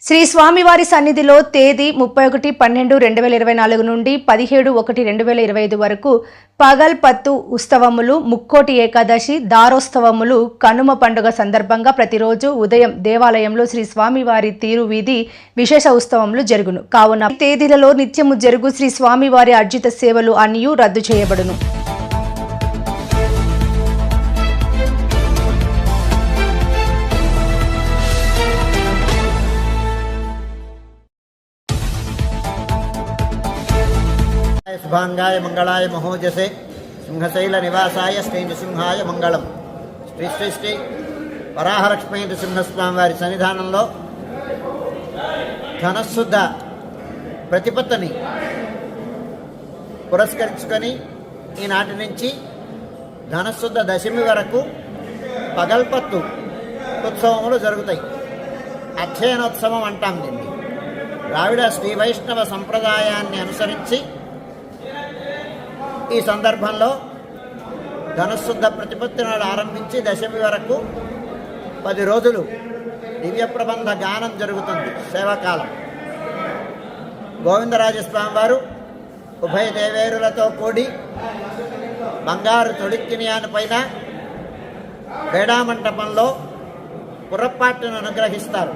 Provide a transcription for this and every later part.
శ్రీ స్వామివారి సన్నిధిలో తేదీ 31/12/2024 నుండి 17/1/2025 వరకు పగల్పత్తు ఉత్సవములు, ముక్కోటి ఏకాదశి, దారోత్సవములు, కనుమ పండుగ సందర్భంగా ప్రతిరోజు ఉదయం దేవాలయంలో శ్రీ స్వామివారి తీరువీధి విశేష ఉత్సవములు జరుగును. కావున తేదీలలో నిత్యము జరుగు శ్రీ స్వామివారి అర్జిత సేవలు అన్నియు రద్దు చేయబడును. शुभांगाय मंगलाय महोजसे सिंहशैल निवासाय श्री नृसिंहाय मंगलम. श्री श्री श्री వరాహలక్ష్మీ నృసింహస్వామి వారి సన్నిధానంలో ధనశుద్ధ ప్రతిపత్తని పురస్కరించుకొని ఈనాటి నుంచి ధనశుద్ధ దశమి వరకు పగల్పత్తు ఉత్సవములు జరుగుతాయి. అధ్యయనోత్సవం అంటాం దీన్ని. ద్రావిడ శ్రీ వైష్ణవ సంప్రదాయాన్ని అనుసరించి ఈ సందర్భంలో ధనశుద్ధ ప్రతిపత్తి నాడు ఆరంభించి దశమి వరకు 10 రోజులు దివ్య ప్రబంధ గానం జరుగుతుంది. సేవాకాలం గోవిందరాజస్వామి వారు ఉభయ దేవేరులతో కూడి బంగారు తొడిక్కినియాని పైన వేడామంటపంలో పురపాటును అనుగ్రహిస్తారు.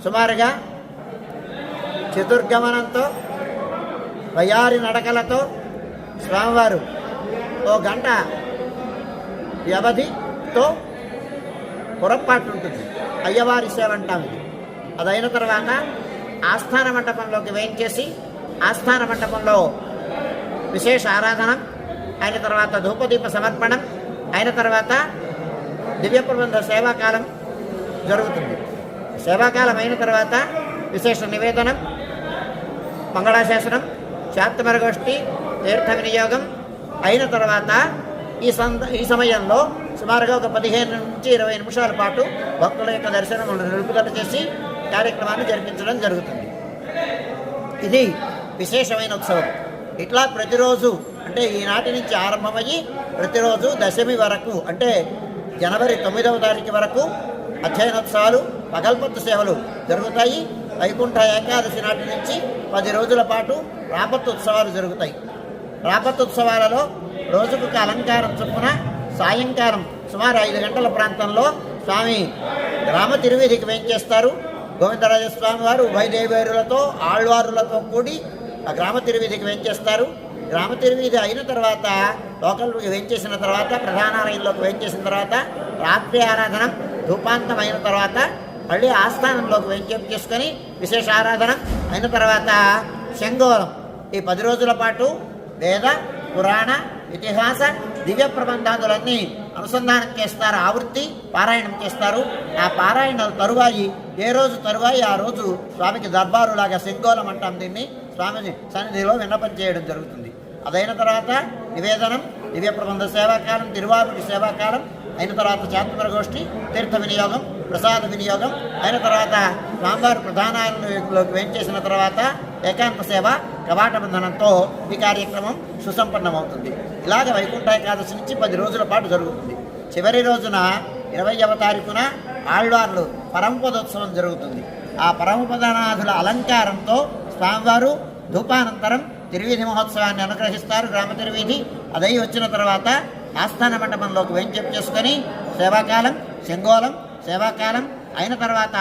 సుమారుగా చతుర్గమనంతో వయారి నడకలతో స్వామివారు ఓ గంట వ్యవధితో పొరపాటు ఉంటుంది. అయ్యవారి సేవ అంటాం ఇది. అదైన తర్వాత ఆస్థాన మండపంలోకి వేయించేసి ఆస్థాన మండపంలో విశేష ఆరాధన అయిన తర్వాత ధూపదీప సమర్పణం అయిన తర్వాత దివ్య ప్రబంధ సేవాకాలం జరుగుతుంది. సేవాకాలం అయిన తర్వాత విశేష నివేదనం, మంగళాశాసనం, శాంతమరగోష్ఠి, తీర్థ వినియోగం అయిన తర్వాత ఈ సమయంలో సుమారుగా ఒక 15 నుంచి 20 నిమిషాల పాటు భక్తుల యొక్క దర్శనం నిలుపుదల చేసి కార్యక్రమాన్ని జరిపించడం జరుగుతుంది. ఇది విశేషమైన ఉత్సవం. ఇట్లా ప్రతిరోజు అంటే ఈనాటి నుంచి ఆరంభమయ్యి ప్రతిరోజు దశమి వరకు అంటే జనవరి 9వ తారీఖు వరకు అధ్యయనోత్సవాలు, పగల్పత్తు సేవలు జరుగుతాయి. వైకుంఠ ఏకాదశి నాటి నుంచి 10 రోజుల పాటు రాపత్తు ఉత్సవాలు జరుగుతాయి. రాపత్తు ఉత్సవాలలో రోజుకొక అలంకారం చొప్పున సాయంకాలం సుమారు 5 గంటల ప్రాంతంలో స్వామి గ్రామ తిరువీధికి వేయించేస్తారు. గోవిందరాజస్వామి వారు ఉభయదేవేరులతో ఆళ్వారులతో కూడి ఆ గ్రామ తిరువీధికి వేయించేస్తారు. గ్రామ తిరువీధి అయిన తర్వాత లోకల్కి వేయించేసిన తర్వాత ప్రధానాలయంలోకి వేయించేసిన తర్వాత రాత్రి ఆరాధన ధూపాంతం అయిన తర్వాత మళ్ళీ ఆస్థానంలోకి వేయించేసుకొని విశేష ఆరాధన అయిన తర్వాత శంగోలం. ఈ 10 రోజుల పాటు వేద, పురాణ, ఇతిహాస, దివ్య ప్రబంధాదులన్నీ అనుసంధానం చేస్తారు. ఆవృత్తి పారాయణం చేస్తారు. ఆ పారాయణాల తరువాయి ఏ రోజు తరువాయి ఆ రోజు స్వామికి దర్బారులాగా శంగోలం అంటాం దీన్ని. స్వామి సన్నిధిలో విన్నపం చేయడం జరుగుతుంది. అదైన తర్వాత నివేదనం, దివ్య ప్రబంధ సేవాకాలం, తిరువాపుడి సేవాకాలం అయిన తర్వాత శాంతమరగోష్ఠి, తీర్థ వినియోగం, ప్రసాద వినియోగం అయిన తర్వాత స్వామివారి ప్రధానాలయంలోకి వేయించేసిన తర్వాత ఏకాంత సేవ, కవాట బంధనంతో ఈ కార్యక్రమం సుసంపన్నమవుతుంది. ఇలాగ వైకుంఠ ఏకాదశి నుంచి 10 రోజుల పాటు జరుగుతుంది. చివరి రోజున 20వ తారీఖున ఆళ్వార్లు పరమపదోత్సవం జరుగుతుంది. ఆ పరమపదనాథుల అలంకారంతో స్వామివారు ధూపానంతరం తిరువీధి మహోత్సవాన్ని అనుగ్రహిస్తారు. గ్రామ తిరువీధి అదై వచ్చిన తర్వాత ఆస్థాన మండపంలోకి వేయించేసుకొని సేవాకాలం, శంగోలం సేవాకాలం అయిన తర్వాత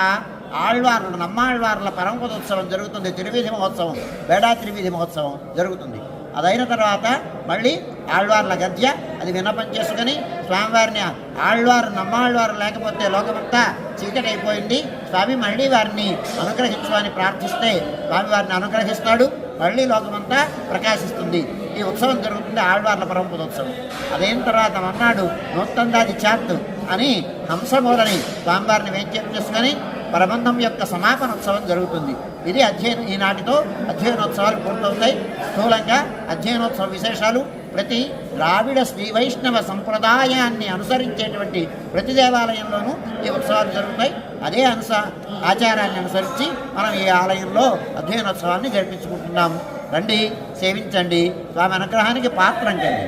ఆళ్వార్లు నమ్మాళ్వార్ల పరమపదోత్సవం జరుగుతుంది. తిరువీధి మహోత్సవం, బేడా తిరువీధి మహోత్సవం జరుగుతుంది. అదైన తర్వాత మళ్ళీ ఆళ్వార్ల గద్య అది విన్నపం చేసుకుని స్వామివారిని ఆళ్వారు నమ్మాళ్వారు లేకపోతే లోకమంతా చీకటి అయిపోయింది, స్వామి మళ్ళీ వారిని అనుగ్రహించమని ప్రార్థిస్తే స్వామివారిని అనుగ్రహిస్తాడు. మళ్ళీ లోకమంతా ప్రకాశిస్తుంది. ఈ ఉత్సవం జరుగుతుంది ఆళ్వార్ల పరమపదోత్సవం. అదైన తర్వాత మన్నాడు నూత్తందాది చాత్ అని హంసమూలని స్వామివారిని వేంచేపు చేసుకొని ప్రబంధం యొక్క సమాపనోత్సవం జరుగుతుంది. ఇది ఈనాటితో అధ్యయనోత్సవాలు పూర్తవుతాయి. స్థూలంగా అధ్యయనోత్సవ విశేషాలు ప్రతి ద్రావిడ శ్రీ వైష్ణవ సంప్రదాయాన్ని అనుసరించేటువంటి ప్రతి దేవాలయంలోనూ ఈ ఉత్సవాలు జరుగుతాయి. అదే ఆచారాన్ని అనుసరించి మనం ఈ ఆలయంలో అధ్యయనోత్సవాన్ని జరిపించుకుంటున్నాము. రండి, సేవించండి, స్వామి అనుగ్రహానికి పాత్రం కండి.